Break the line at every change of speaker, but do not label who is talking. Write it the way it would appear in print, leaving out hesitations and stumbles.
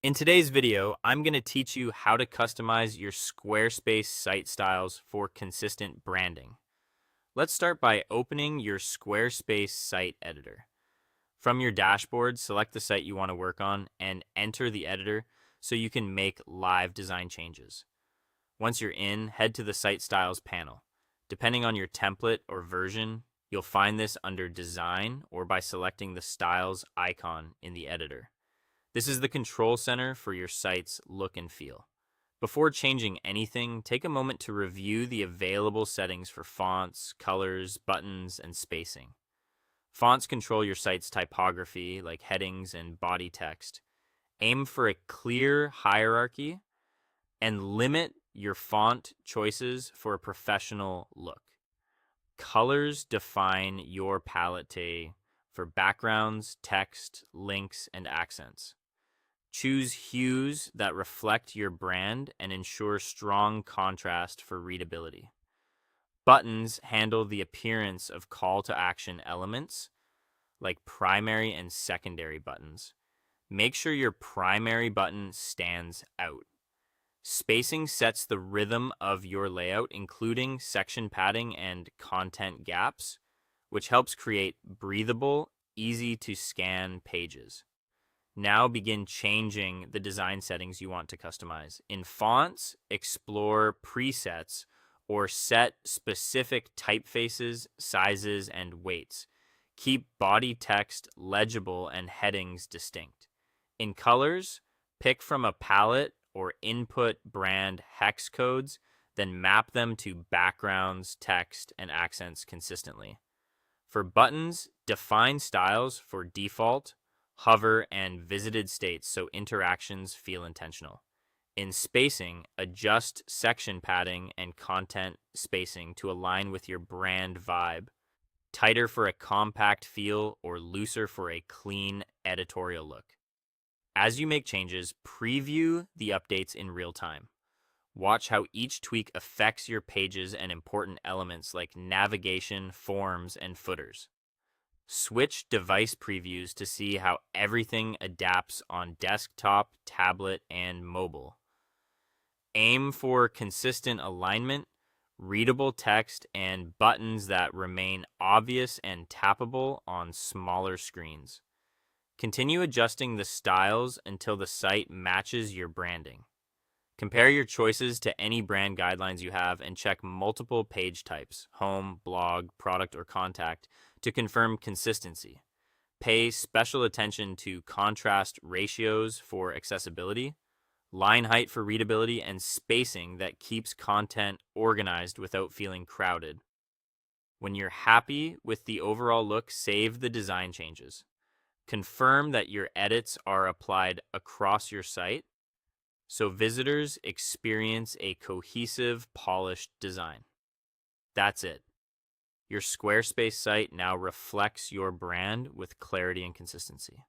In today's video, I'm going to teach you how to customize your Squarespace site styles for consistent branding. Let's start by opening your Squarespace site editor. From your dashboard, select the site you want to work on and enter the editor so you can make live design changes. Once you're in, head to the Site Styles panel. Depending on your template or version, you'll find this under Design or by selecting the Styles icon in the editor. This is the control center for your site's look and feel. Before changing anything, take a moment to review the available settings for fonts, colors, buttons, and spacing. Fonts control your site's typography, like headings and body text. Aim for a clear hierarchy and limit your font choices for a professional look. Colors define your palette for backgrounds, text, links, and accents. Choose hues that reflect your brand and ensure strong contrast for readability. Buttons handle the appearance of call to action elements, like primary and secondary buttons. Make sure your primary button stands out. Spacing sets the rhythm of your layout, including section padding and content gaps, which helps create breathable, easy to scan pages. Now begin changing the design settings you want to customize. In fonts, explore presets or set specific typefaces, sizes, and weights. Keep body text legible and headings distinct. In colors, pick from a palette or input brand hex codes, then map them to backgrounds, text, and accents consistently. For buttons, define styles for default, hover, and visited states so interactions feel intentional. In spacing, adjust section padding and content spacing to align with your brand vibe. Tighter for a compact feel or looser for a clean editorial look. As you make changes, preview the updates in real time. Watch how each tweak affects your pages and important elements like navigation, forms, and footers. Switch device previews to see how everything adapts on desktop, tablet, and mobile. Aim for consistent alignment, readable text, and buttons that remain obvious and tappable on smaller screens. Continue adjusting the styles until the site matches your branding. Compare your choices to any brand guidelines you have and check multiple page types, home, blog, product, or contact, to confirm consistency. Pay special attention to contrast ratios for accessibility, line height for readability, and spacing that keeps content organized without feeling crowded. When you're happy with the overall look, save the design changes. Confirm that your edits are applied across your site so visitors experience a cohesive, polished design. That's it. Your Squarespace site now reflects your brand with clarity and consistency.